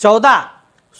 14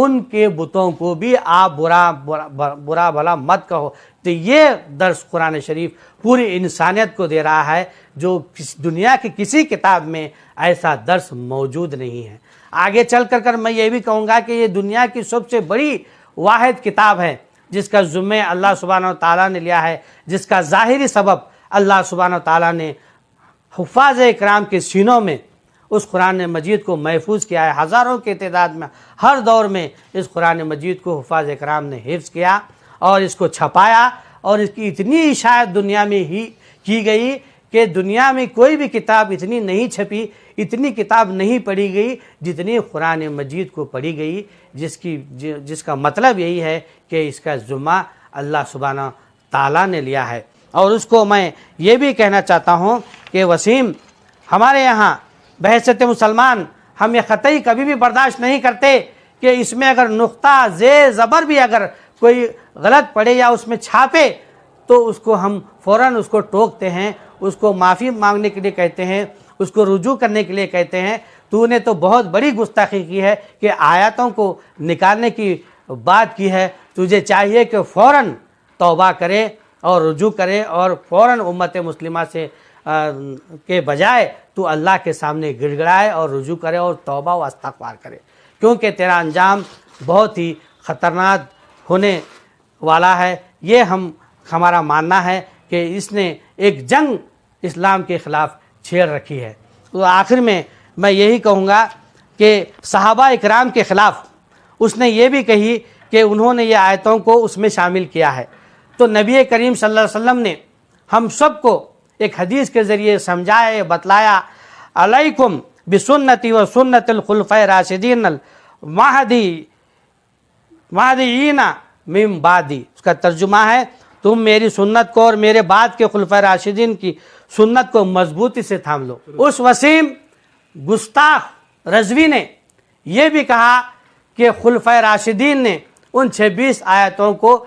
ان کے بتوں کو بھی آپ برا بھلا مت کہو۔ تو یہ درس قرآن شریف پوری انسانیت کو دے رہا ہے، جو دنیا کی کسی کتاب میں ایسا درس موجود نہیں ہے۔ آگے چل کر میں یہ بھی کہوں گا کہ یہ دنیا کی سب سے بڑی واحد کتاب ہے، جس کا ذمہ اللہ سبحانہ و تعالیٰ نے لیا ہے، جس کا ظاہری سبب اللہ سبحانہ و تعالیٰ نے حفاظ اکرام کے سینوں میں اس قرآن مجید کو محفوظ کیا ہے۔ ہزاروں کے تعداد میں ہر دور میں اس قرآن مجید کو حفاظ اکرام نے حفظ کیا اور اس کو چھپایا، اور اس کی اتنی اشاعت دنیا میں ہی کی گئی کہ دنیا میں کوئی بھی کتاب اتنی نہیں چھپی، اتنی کتاب نہیں پڑھی گئی جتنی قرآن مجید کو پڑھی گئی، جس کا مطلب یہی ہے کہ اس کا ذمہ اللہ سبحانہ تعالیٰ نے لیا ہے۔ اور اس کو میں یہ بھی کہنا چاہتا ہوں کہ وسیم، ہمارے یہاں بحیثیت مسلمان ہم یہ قطعی کبھی بھی برداشت نہیں کرتے کہ اس میں اگر نقطہ زیر زبر بھی اگر کوئی غلط پڑے یا اس میں چھاپے تو اس کو ہم فوراً اس کو ٹوکتے ہیں، اس کو معافی مانگنے کے لیے کہتے ہیں، اس کو رجوع کرنے کے لیے کہتے ہیں۔ تو نے تو بہت بڑی گستاخی کی ہے کہ آیاتوں کو نکالنے کی بات کی ہے، تجھے چاہیے کہ فوراً توبہ کرے اور رجوع کرے، اور فوراً امت مسلمہ سے کے بجائے تو اللہ کے سامنے گڑ گڑائے اور رجوع کرے اور توبہ و استغفار کرے، کیونکہ تیرا انجام بہت ہی خطرناک ہونے والا ہے۔ یہ ہمارا ماننا ہے کہ اس نے ایک جنگ اسلام کے خلاف چھیڑ رکھی ہے۔ تو آخر میں میں یہی کہوں گا کہ صحابہ اکرام کے خلاف اس نے یہ بھی کہی کہ انہوں نے یہ آیتوں کو اس میں شامل کیا ہے۔ تو نبی کریم صلی اللہ علیہ وسلم نے ہم سب کو ایک حدیث کے ذریعے سمجھایا، بتلایا، علیکم بسنتی و سنت الخلفاء راشدین المہدیین من بعدی۔ اس کا ترجمہ ہے، تم میری سنت کو اور میرے بعد کے خلفاء راشدین کی سنت کو مضبوطی سے تھام لو۔ اس وسیم گستاخ رضوی نے یہ بھی کہا کہ خلفاء راشدین نے ان 26 آیتوں کو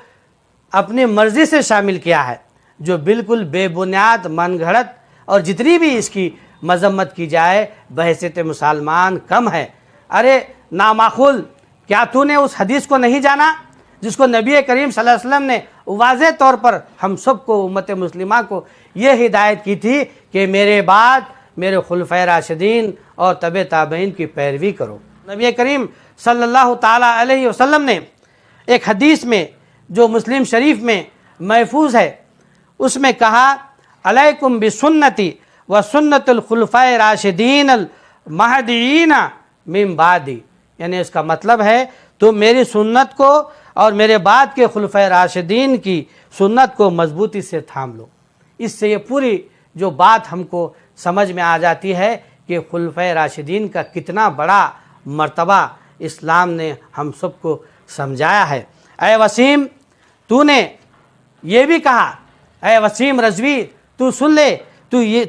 اپنی مرضی سے شامل کیا ہے، جو بالکل بے بنیاد، من گھڑت، اور جتنی بھی اس کی مذمت کی جائے بحیثیت مسلمان کم ہے۔ ارے نامعقول، کیا تو نے اس حدیث کو نہیں جانا جس کو نبی کریم صلی اللہ علیہ وسلم نے واضح طور پر ہم سب کو، امت مسلمہ کو یہ ہدایت کی تھی کہ میرے بعد میرے خلفائے راشدین اور تبع تابعین کی پیروی کرو۔ نبی کریم صلی اللہ تعالیٰ علیہ وسلم نے ایک حدیث میں جو مسلم شریف میں محفوظ ہے، اس میں کہا، علیکم بسنتی و سنت الخلفاء راشدین المہدیین من بعدی، یعنی اس کا مطلب ہے تم میری سنت کو اور میرے بعد کے خلفاء راشدین کی سنت کو مضبوطی سے تھام لو۔ اس سے یہ پوری جو بات ہم کو سمجھ میں آ جاتی ہے کہ خلفاء راشدین کا کتنا بڑا مرتبہ اسلام نے ہم سب کو سمجھایا ہے۔ اے وسیم، تو نے یہ بھی کہا، اے وسیم رضوی تو سن لے،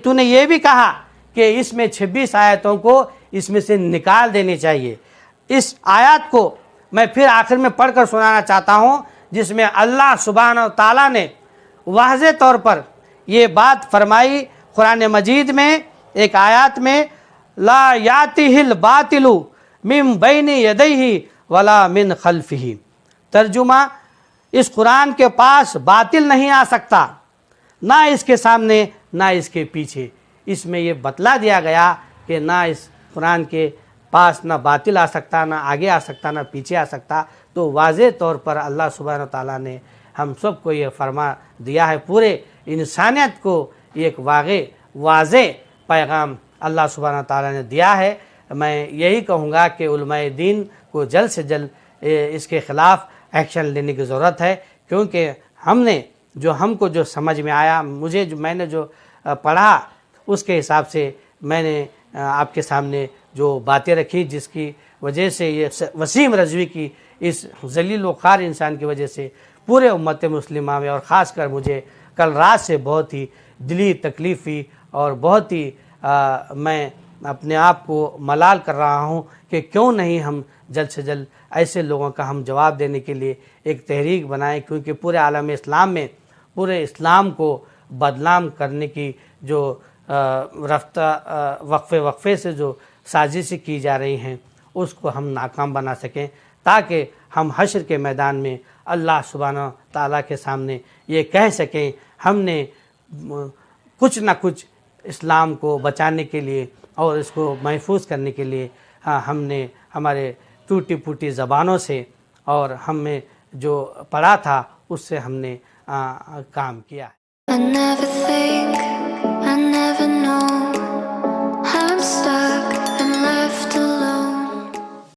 تو نے یہ بھی کہا کہ اس میں 26 آیتوں کو اس میں سے نکال دینی چاہیے۔ اس آیات کو میں پھر آخر میں پڑھ کر سنانا چاہتا ہوں، جس میں اللہ سبحانہ و تعالیٰ نے واضح طور پر یہ بات فرمائی قرآن مجید میں ایک آیات میں، لا یاتیہ الباطل من بین یدیہ ولا من خلفہ۔ ترجمہ، اس قرآن کے پاس باطل نہیں آ سکتا، نہ اس کے سامنے نہ اس کے پیچھے۔ اس میں یہ بتلا دیا گیا کہ نہ اس قرآن کے پاس نہ باطل آ سکتا، نہ آگے آ سکتا، نہ پیچھے آ سکتا۔ تو واضح طور پر اللہ سبحانہ تعالیٰ نے ہم سب کو یہ فرما دیا ہے، پورے انسانیت کو ایک واضح پیغام اللہ سبحانہ تعالیٰ نے دیا ہے۔ میں یہی کہوں گا کہ علماء دین کو جلد سے جلد اس کے خلاف ایکشن لینے کی ضرورت ہے، کیونکہ ہم کو جو سمجھ میں آیا، میں نے جو پڑھا، اس کے حساب سے میں نے آپ کے سامنے جو باتیں رکھی، جس کی وجہ سے یہ وسیم رضوی کی اس ذلیل و خوار انسان کی وجہ سے پورے امت مسلمہ میں، اور خاص کر مجھے کل رات سے بہت ہی دلی تکلیف ہوئی، اور بہت ہی میں اپنے آپ کو ملال کر رہا ہوں کہ کیوں نہیں ہم جلد سے جلد ایسے لوگوں کا ہم جواب دینے کے لیے ایک تحریک بنائیں، کیونکہ پورے عالم اسلام میں پورے اسلام کو بدنام کرنے کی جو وقفے سے جو سازشیں کی جا رہی ہیں، اس کو ہم ناکام بنا سکیں، تاکہ ہم حشر کے میدان میں اللہ سبحانہ تعالیٰ کے سامنے یہ کہہ سکیں ہم نے کچھ نہ کچھ اسلام کو بچانے کے لیے اور اس کو محفوظ کرنے کے لیے ہم نے ہمارے ٹوٹی پھوٹی زبانوں سے اور ہم میں جو پڑھا تھا اس سے ہم نے کام کیا ہے. I never think, I never know